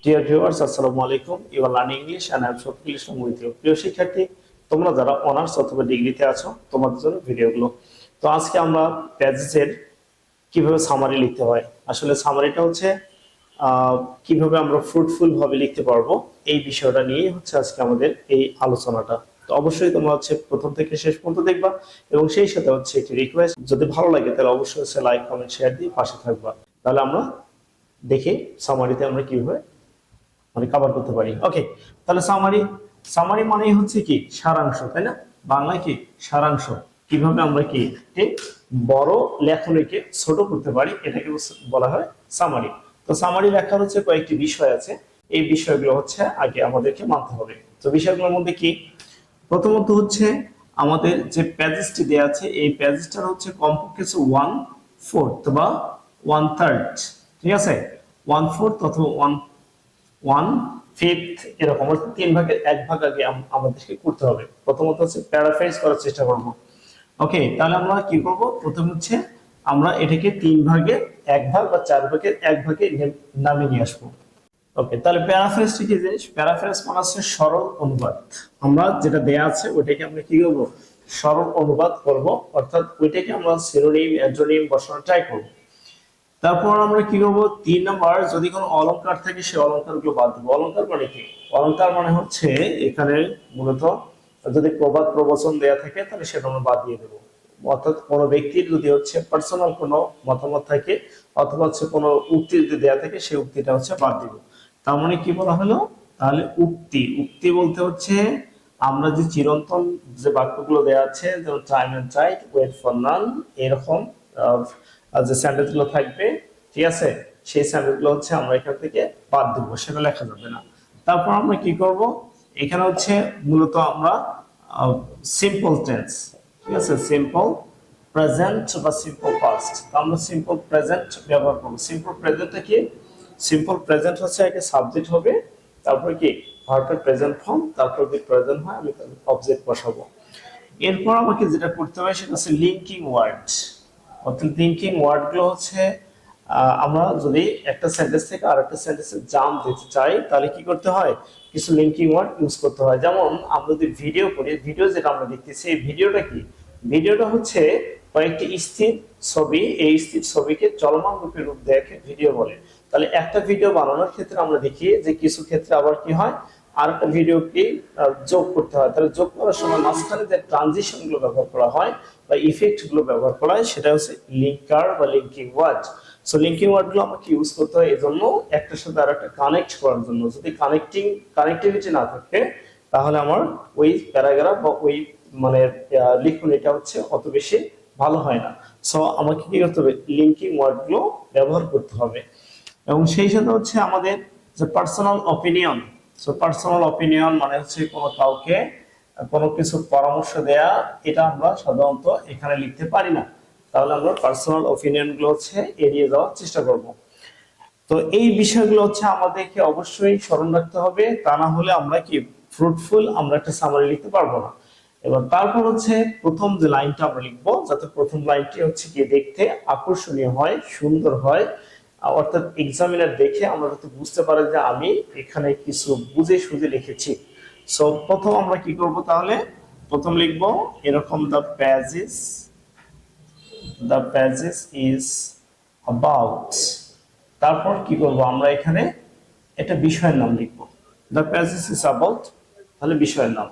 Deer viewers, আসসালামু আলাইকুম। You are learning English and I am Shafiqul Islam with you. প্রিয় শিক্ষার্থী, তোমরা যারা অনার্স অথবা ডিগ্রিতে আছো, তোমাদের জন্য ভিডিওগুলো। তো আজকে আমরা প্যাজেজের কিভাবে সামারি লিখতে হয়, আসলে সামারিটা হচ্ছে কিভাবে আমরা ফ্রুটফুল ভাবে লিখতে পারবো, এই বিষয়টা নিয়েই হচ্ছে আজকে আমাদের এই আলোচনাটা। তো অবশ্যই তোমরা হচ্ছে প্রথম থেকে শেষ পর্যন্ত দেখবা, এবং সেই সাথে হচ্ছে একটি রিকোয়েস্ট, যদি ভালো লাগে তাহলে অবশ্যই হচ্ছে লাইক, কমেন্ট, শেয়ার দিয়ে পাশে থাকবা। তাহলে আমরা দেখি সামারিতে আমরা কিভাবে মানে কভার করতে পারি। ওকে, তাহলে সামারি সামারি মানে হচ্ছে কি সারাংশ, তাই না? বাংলায় কি সারাংশ। কিভাবে আমরা কি বড় লেখনীকে ছোট করতে পারি, এটাকে বলা হয় সামারি। তো সামারি লেখার হচ্ছে কয়েকটি বিষয় আছে, এই বিষয়গুলো হচ্ছে আগে আমাদেরকে মানতে হবে। তো বিষয়গুলোর মধ্যে কি, প্রথমত হচ্ছে আমাদের যে প্যাজেসটি দেওয়া আছে, এই প্যাজেসটার হচ্ছে কমপক্ষে 1/4 বা 1/3, ঠিক আছে? 1/4 অথবা 1/5 এরকম, তিন ভাগের এক ভাগ আগে আমাদেরকে করতে হবে। প্রথমত হচ্ছে প্যারাফ্রেজ করার চেষ্টা করব। ওকে, তাহলে আমরা কি করব? প্রথম হচ্ছে আমরা এটাকে তিন ভাগের এক ভাগ বা চার ভাগের এক ভাগে নামিয়ে নিয়ে আসবো। ওকে, তাহলে প্যারাফ্রেজটি কি জিনিস? প্যারাফ্রেজ মানে হচ্ছে সরল অনুবাদ। আমরা যেটা দেয়া আছে ওইটাকে আমরা কি করব? সরল অনুবাদ করব, অর্থাৎ ওইটাকে আমরা সিনোনিম অ্যান্টোনিম বসানোর ট্রাই করব। তারপর আমরা কি করবো? 3 নম্বর, যদি কোনো অলংকার থাকে সেই অলংকার গুলো বাদ দেবো। অলংকার মানে কি? অলংকার মানে হচ্ছে এখানে মূলত যদি প্রবাদ প্রবচন দেয়া থাকে তাহলে সেটা আমরা বাদ দিয়ে দেবো। অর্থাৎ কোনো ব্যক্তির যদি হচ্ছে পার্সোনাল কোনো মতামত থাকে অথবা হচ্ছে কোনো উক্তি যদি দেয়া থাকে, সেই উক্তিটা হচ্ছে বাদ দিব। তার মানে কি বলা হলো? তাহলে উক্তি, উক্তি বলতে হচ্ছে আমরা যে চিরন্তন যে বাক্যগুলো দেয়া আছে, যেমন time and tight, wait for none, এরকম যে স্যান্ডেল গুলো থাকবে, ঠিক আছে, সেই স্যান্ডেল গুলো হচ্ছে আমরা এখান থেকে বাদ দিব, সেটা লেখা যাবে না। তারপর আমরা কি করব? এখানে হচ্ছে মূলত আমরা সিম্পল টেন্স, ঠিক আছে, সিম্পল প্রেজেন্ট বা সিম্পল পাস্ট, আমরা সিম্পল প্রেজেন্ট ব্যবহার করব। সিম্পল প্রেজেন্টটা কি? সিম্পল প্রেজেন্ট হচ্ছে আগে সাবজেক্ট হবে, তারপরে কি ভার্বের প্রেজেন্ট ফর্ম, তারপর যদি প্রয়োজন হয় আমি অবজেক্ট বসাবো। এরপর আমাকে যেটা করতে হয় সেটা হচ্ছে লিঙ্কিং ওয়ার্ড। অর্থাৎ লিঙ্কিং ওয়ার্ড গুলো হচ্ছে আমরা যদি একটা সেন্টেন্স থেকে আরেকটা সেন্টেন্সে জাম্প দিতে চাই তাহলে কি করতে হয়? কিছু লিঙ্কিং ওয়ার্ড ইউজ করতে হয়। যেমন আমরা যদি ভিডিও করি, ভিডিও যেটা আমরা দেখতেছি, এই ভিডিওটা কি? ভিডিওটা হচ্ছে কয়েকটি স্থির ছবি, এই স্থির ছবিকে চলমান রূপে রূপ দেখে ভিডিও বলে। তাহলে একটা ভিডিও বানানোর ক্ষেত্রে আমরা দেখি যে কিছু ক্ষেত্রে আবার কি হয়, আর একটা ভিডিওকে যোগ করতে হয়। তাহলে যোগ করার সময় মাঝখানে যে ট্রানজিশন গুলো ব্যবহার করা হয় বা ইফেক্ট গুলো ব্যবহার করা হয়, সেটা হচ্ছে লিঙ্কার বা linking word. So linking word গুলো আমাকে ইউজ করতে হয় এজন্য একটার সাথে আর একটা কানেক্ট করার জন্য। যদি কানেক্টিভিটি না থাকে তাহলে আমার ওই প্যারাগ্রাফ বা ওই মানে লিখনিটা হচ্ছে অত বেশি ভালো হয় না। সো আমাকে কি করতে হবে? লিঙ্কিং ওয়ার্ড গুলো ব্যবহার করতে হবে। এবং সেই সাথে হচ্ছে আমাদের যে personal opinion. So personal opinion মানে হচ্ছে কোনো কাউকে কোনো কিছু পরামর্শ দেয়া, এটা আমরা সাধারণত এখানে লিখতে পারি না। তাহলে আমরা পার্সোনাল অপিনিয়ন গুলো হচ্ছে এড়িয়ে যাওয়ার চেষ্টা করব। তো এই বিষয়গুলো হচ্ছে আমাদেরকে অবশ্যই স্মরণ রাখতে হবে, তা না হলে আমরা কি ফ্রুটফুল আমরা একটা সামারি লিখতে পারবো না। এবার তারপর হচ্ছে প্রথম যে লাইনটা আমরা লিখবো, যাতে প্রথম লাইনটি হচ্ছে কি দেখতে আকর্ষণীয় হয়, সুন্দর হয়, অর্থাৎ এক্সামিনার দেখে আমরা যাতে বুঝতে পারে যে আমি এখানে কিছু বুঝে সুঝে লিখেছি। সো প্রথম আমরা কি করব? তাহলে প্রথম লিখবো এরকম, দ্য প্যাজেস ইজ অ্যাবাউট। তারপর কি করব? আমরা এখানে একটা বিষয়ের নাম লিখবো। দ্য প্যাজেস ইজ অ্যাবাউট, তাহলে বিষয়ের নাম।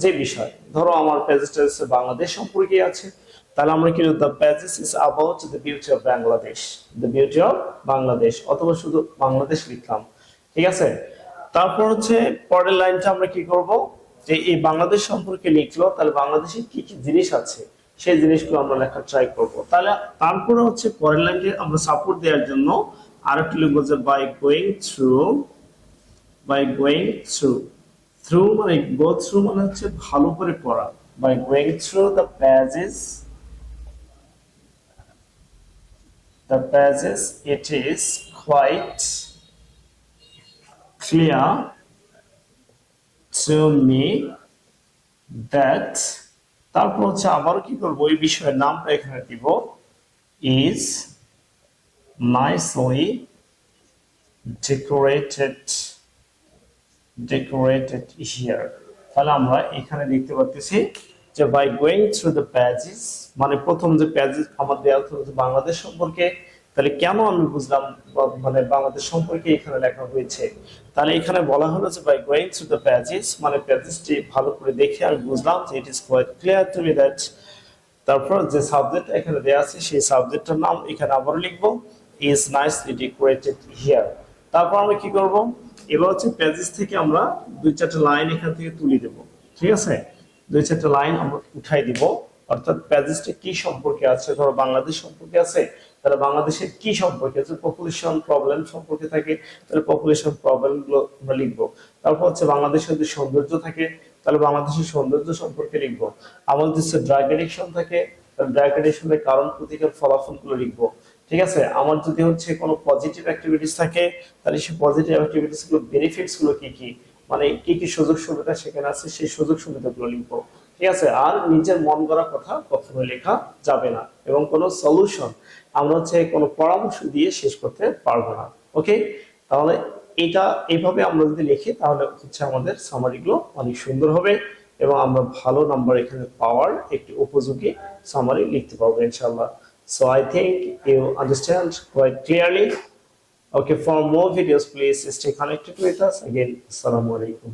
যে বিষয়, ধরো আমার প্যাজেসটা হচ্ছে বাংলাদেশ সম্পর্কে আছে, তাহলে আমরা কি the প্যাজেস is about the beauty of Bangladesh, the beauty of Bangladesh, অথবা শুধু বাংলাদেশ লিখলাম, ঠিক আছে। তারপর হচ্ছে পরের লাইনটা আমরা কি করব? যে এই বাংলাদেশ সম্পর্কে লিখলো, তাহলে বাংলাদেশে কি কি জিনিস আছে সেই জিনিসগুলো আমরা লেখার ট্রাই করব। তাহলে তারপরে হচ্ছে পরের লাইনকে আমরা সাপোর্ট দেওয়ার জন্য আরেকটু লিখবো যে থ্রু মানে গো থ্রু মানে হচ্ছে ভালো করে পড়া। By going through the pages it is quite clear to me that, তারপর হচ্ছে আবার কি করবো? ওই বিষয়ের নামটা এখানে দিব, is nicely decorated decorated here। তাহলে আমরা এখানে দেখতে পাচ্ছি যে by going through the pages, মানে প্রথম যে পেজেস আমার দেওয়া হচ্ছে বাংলাদেশ সম্পর্কে, তাহলে কেন আমি বুঝলাম মানে বাংলাদেশ সম্পর্কে এখানে লেখা হয়েছে। তাহলে এখানে বলা হলো যে by going through the pages, মানে পেজেসটি ভালো করে দেখে আমি বুঝলাম যে it is quite clear to me that, তারপর যে সাবজেক্ট এখানে দেওয়া আছে সেই সাবজেক্টের নাম এখানে আবার লিখবো, is nicely decorated here। তারপর আমরা কি করব, এবার হচ্ছে পেজেস থেকে আমরা দুই চারটা লাইন এখান থেকে তুলে দেব, ঠিক আছে, দুই চারটা লাইন আমরা উঠাই দিব, অর্থাৎ পেজেসটা কি সম্পর্কে আছে, ধরো বাংলাদেশ সম্পর্কে আছে, তাহলে বাংলাদেশের কি সম্পর্কে আছে, পপুলেশন প্রবলেম সম্পর্কে থাকে, তাহলে পপুলেশন প্রবলেম গুলো আমরা লিখবো। তারপর হচ্ছে বাংলাদেশের যদি সৌন্দর্য থাকে, তাহলে বাংলাদেশের সৌন্দর্য সম্পর্কে লিখবো। আমাদের দেশে ড্রাগ এডিকশন থাকে, তাহলে ড্রাগ এডিকশনের কারণ, প্রতিকার, ফলাফল গুলো লিখবো, ঠিক আছে। আমার যদি হচ্ছে কোনো পজিটিভ অ্যাক্টিভিটিস থাকে, তাহলে সেই পজিটিভ অ্যাক্টিভিটিস গুলো বেনিফিটস গুলো কি কি, মানে কি কি সুযোগ সুবিধা সেখানে আছে, সেই সুযোগ সুবিধাগুলো লিখবো, ঠিক আছে। আর নিজের মন গড়া কথা কখনো লেখা যাবে না, এবং কোনো সলিউশন আমরা হচ্ছে কোনো পরামর্শ দিয়ে শেষ করতে পারবো না। ওকে, তাহলে এটা এইভাবে আমরা যদি লিখি তাহলে হচ্ছে আমাদের সামারি গুলো অনেক সুন্দর হবে, এবং আমরা ভালো নাম্বার এখানে পাওয়ার একটি উপযোগী সামারি লিখতে পারবো ইনশাআল্লাহ। So I think you understand quite clearly. Okay, for more videos, please stay connected with us. Again, Assalamu alaikum.